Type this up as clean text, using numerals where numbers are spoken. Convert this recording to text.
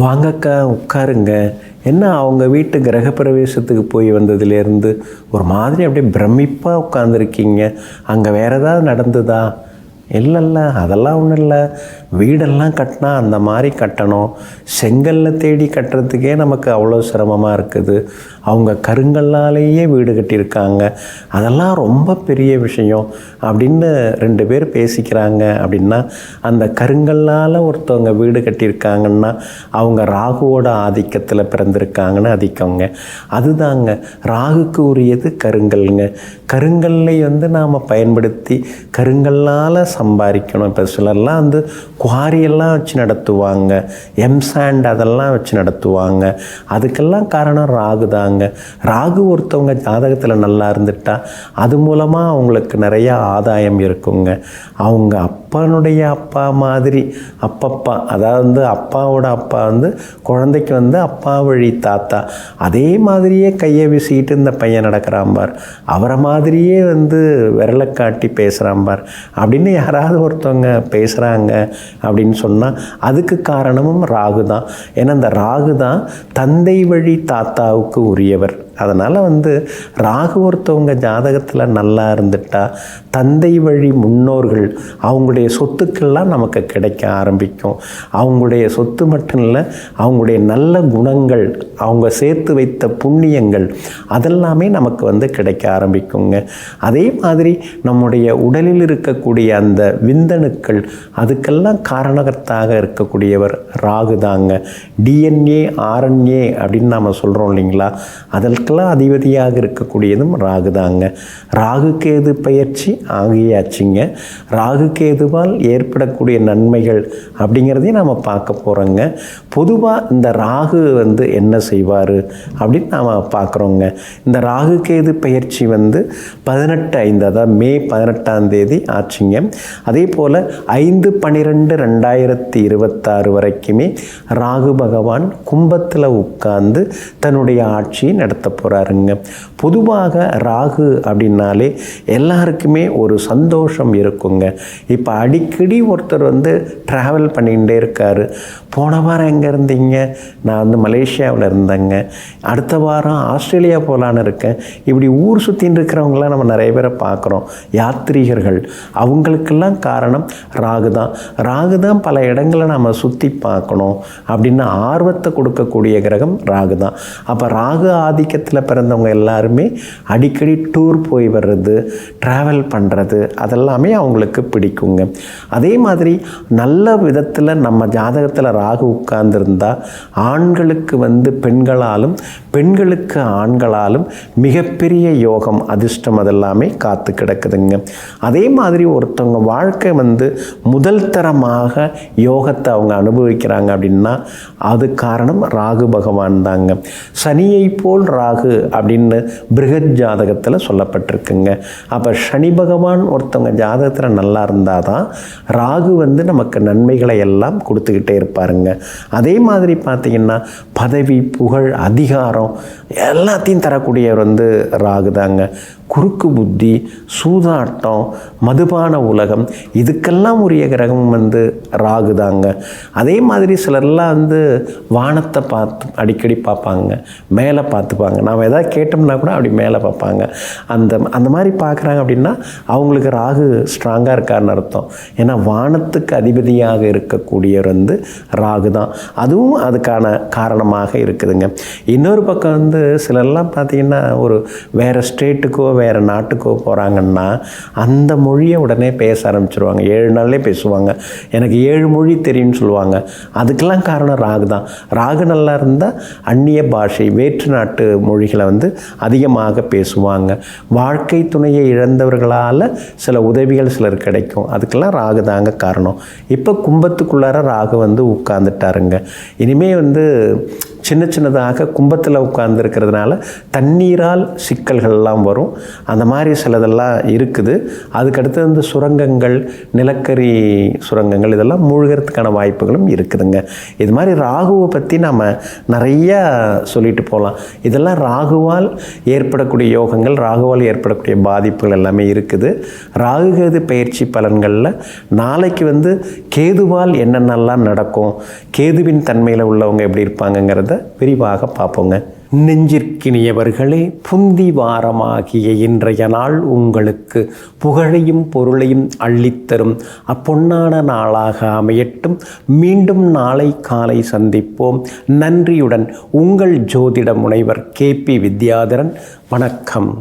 வாங்கக்கா உட்காருங்க. என்ன அவங்க வீட்டு கிரகப்பிரவேசத்துக்கு போய் வந்ததுலேருந்து ஒரு மாதிரி அப்படியே பிரமிப்பாக உட்காந்துருக்கீங்க. அங்கே வேறு ஏதாவது நடந்ததா? இல்லைல்ல, அதெல்லாம் ஒன்றும் இல்லை. வீடெல்லாம் கட்டினா அந்த மாதிரி கட்டணும். செங்கல்ல தேடி கட்டுறதுக்கே நமக்கு அவ்வளோ சிரமமாக இருக்குது. அவங்க கருங்கல்லாலேயே வீடு கட்டியிருக்காங்க. அதெல்லாம் ரொம்ப பெரிய விஷயம் அப்படின்னு 2 பேர் பேசிக்கிறாங்க. அப்படின்னா அந்த கருங்கல்லால் ஒருத்தவங்க வீடு கட்டியிருக்காங்கன்னா அவங்க ராகுவோட ஆதிக்கத்தில் பிறந்திருக்காங்கன்னு அதிக்கங்க. அதுதாங்க ராகுக்கு உரியது கருங்கல்ங்க. கருங்கல்லை நாம் பயன்படுத்தி கருங்கல்லால் சம்பாதிக்கணும். இப்போ சிலர்லாம் குவாரியெல்லாம் வச்சு நடத்துவாங்க, எம்சாண்ட் அதெல்லாம் வச்சு நடத்துவாங்க. அதுக்கெல்லாம் காரணம் ராகு தாங்க. ராகு ஒருத்தவங்க ஜாதகத்தில் நல்லா இருந்துட்டா அது மூலமாக அவங்களுக்கு நிறையா ஆதாயம் இருக்குங்க. அவங்க அப்பனுடைய அப்பா மாதிரி அப்பப்பா, அதாவது அப்பாவோட அப்பா குழந்தைக்கு அப்பா வழி தாத்தா, அதே மாதிரியே கையை வீசிக்கிட்டு இந்த பையன் நடக்கிறான் பார், அவரை மாதிரியே விரலை காட்டி பேசுகிறான் பார் அப்படின்னு யாராவது ஒருத்தவங்க பேசுகிறாங்க அப்படின்னு சொன்னால் அதுக்கு காரணமும் ராகு தான். ஏன்னா இந்த ராகு தான் தந்தை வழி தாத்தாவுக்கு உரியவர். அதனால் ராகு ஒருத்தவங்க ஜாதகத்தில் நல்லா இருந்துட்டா தந்தை வழி முன்னோர்கள் அவங்களுடைய சொத்துக்கள்லாம் நமக்கு கிடைக்க ஆரம்பிக்கும். அவங்களுடைய சொத்து மட்டும் இல்லை, அவங்களுடைய நல்ல குணங்கள், அவங்க சேர்த்து வைத்த புண்ணியங்கள் அதெல்லாமே நமக்கு கிடைக்க ஆரம்பிக்குங்க. அதே மாதிரி நம்முடைய உடலில் இருக்கக்கூடிய அந்த விந்தணுக்கள் அதுக்கெல்லாம் காரணகர்த்தாக இருக்கக்கூடியவர் ராகு தாங்க. டிஎன்ஏ ஆர்என்ஏ அப்படின்னு நாம் சொல்கிறோம் இல்லைங்களா, அதற்கெல்லாம் அதிபதியாக இருக்கக்கூடியதும் ராகு தாங்க. ராகு கேது பயிற்சி ஆகியாச்சுங்க. ராகு கேதுவால் ஏற்படக்கூடிய நன்மைகள் அப்படிங்கிறதையும் நாம் பார்க்க போகிறோங்க. பொதுவாக இந்த ராகு என்ன செய்வார் அப்படின்னு நாம் பார்க்குறோங்க. இந்த ராகு கேது பயிற்சி 18/5 அதாவது மே 18ஆம் தேதி ஆச்சுங்க. அதே போல் 5/12/2026 வரைக்குமே ராகு பகவான் கும்பத்தில் உட்கார்ந்து தன்னுடைய ஆட்சியை நடத்த போகிறாருங்க. பொதுவாக ராகு அப்படின்னாலே எல்லாருக்குமே ஒரு சந்தோஷம் இருக்குங்க. இப்போ அடிக்கடி ஒருத்தர் ட்ராவல் பண்ணிகிட்டே இருக்கார். போன வாரம் எங்கே இருந்தீங்க? நான் மலேசியாவில் இருந்தேங்க. அடுத்த வாரம் ஆஸ்திரேலியா போகலான்னு இருக்கேன். இப்படி ஊர் சுற்றின்னு இருக்கிறவங்களாம் நம்ம நிறைய பேரை பார்க்குறோம், யாத்ரீகர்கள். அவங்களுக்கெல்லாம் காரணம் ராகு தான். ராகு தான் பல இடங்களை நம்ம சுற்றி பார்க்கணும் அப்படின்னு ஆர்வத்தை கொடுக்கக்கூடிய கிரகம் ராகு தான். அப்போ ராகு ஆதிக்கத்தில் பிறந்தவங்க எல்லாருமே அடிக்கடி டூர் போய் வர்றது, ட்ராவல் பண்ணுறது அதெல்லாமே அவங்களுக்கு பிடிக்குங்க. அதே மாதிரி நல்ல விதத்தில் நம்ம ஜாதகத்தில் ராகு உட்கார்ந்துருந்தா ஆண்களுக்கு பெண்களாலும் பெண்களுக்கு ஆண்களாலும் மிகப்பெரிய யோகம் அதிர்ஷ்டம் அதெல்லாமே காத்து கிடக்குதுங்க. அதே மாதிரி ஒருத்தவங்க வாழ்க்கை முதல் தரமாக யோகத்தை அவங்க அனுபவிக்கிறாங்க அப்படின்னா அது காரணம் ராகு பகவான் தாங்க. சனியை போல் ராகு அப்படின்னு பிருகத் ஜாதகத்தில் சொல்லப்பட்டிருக்குங்க. அப்போ சனி பகவான் ஒருத்தவங்க ஜாதகத்தில் நல்லா இருந்தால் தான் ராகு நமக்கு நன்மைகளை எல்லாம் கொடுத்துக்கிட்டே இருப்பாருங்க. அதே மாதிரி பார்த்திங்கன்னா பதவி, புகழ், அதிகாரம் எல்லாத்தையும் தரக்கூடியவர் ராகு தாங்க. குறுக்கு புத்தி, சூதாட்டம், மதுபான உலகம் இதுக்கெல்லாம் உரிய கிரகம் ராகு தாங்க. அதே மாதிரி சிலர்லாம் வானத்தை பார்த்து அடிக்கடி பார்ப்பாங்க, மேலே பார்த்துப்பாங்க. நாம் எதாவது கேட்டோம்னா கூட அப்படி மேலே பார்ப்பாங்க. அந்த மாதிரி பார்க்குறாங்க அப்படின்னா அவங்களுக்கு ராகு ஸ்ட்ராங்காக இருக்காருன்னு அர்த்தம். ஏன்னா வானத்துக்கு அதிபதியாக இருக்கக்கூடியவர் ராகு தான். அதுவும் அதுக்கான காரணமாக இருக்குதுங்க. இன்னொரு பக்கம் சிலர்லாம் பார்த்திங்கன்னா ஒரு வேறு ஸ்டேட்டுக்கோ வேறு நாட்டுக்கோ போகிறாங்கன்னா அந்த மொழியை உடனே பேச ஆரம்பிச்சிருவாங்க. 7 நாள்லேயே பேசுவாங்க. எனக்கு 7 மொழி தெரியும்னு சொல்லுவாங்க. அதுக்கெல்லாம் காரணம் ராகு தான். ராகு நல்லா இருந்தால் அந்நிய பாஷை, வேற்று நாட்டு மொழிகளை அதிகமாக பேசுவாங்க. வாழ்க்கை துணையை இழந்தவர்களால் சில உதவிகள் சிலர் கிடைக்கும். அதுக்கெல்லாம் ராகு தாங்க காரணம். இப்போ கும்பத்துக்குள்ளார ராகு உட்கார்ந்துட்டாருங்க. இனிமேல் சின்ன சின்னதாக கும்பத்தில் உட்கார்ந்துருக்கிறதுனால தண்ணீரால் சிக்கல்கள்லாம் வரும். அந்த மாதிரி சிலதெல்லாம் இருக்குது. அதுக்கடுத்து இந்த சுரங்கங்கள், நிலக்கரி சுரங்கங்கள் இதெல்லாம் மூழ்கிறதுக்கான வாய்ப்புகளும் இருக்குதுங்க. இது மாதிரி ராகுவை பற்றி நம்ம நிறையா சொல்லிட்டு போகலாம். இதெல்லாம் ராகுவால் ஏற்படக்கூடிய யோகங்கள், ராகுவால் ஏற்படக்கூடிய பாதிப்புகள் எல்லாமே இருக்குது. ராகுகேது பயிற்சி பலன்களில் நாளைக்கு கேதுவால் என்னென்னலாம் நடக்கும், கேதுவின் தன்மையில் உள்ளவங்க எப்படி இருப்பாங்கங்கிறத விரிவாக பார்ப்போங்க. நெஞ்சிற்கினியவர்களே, புந்தி வாரமாகிய இன்றைய நாள் உங்களுக்கு புகழையும் பொருளையும் அள்ளித்தரும் அப்பொன்னான நாளாக அமையட்டும். மீண்டும் நாளை காலை சந்திப்போம். நன்றியுடன் உங்கள் ஜோதிட முனைவர் KP வித்யாதரன். வணக்கம்.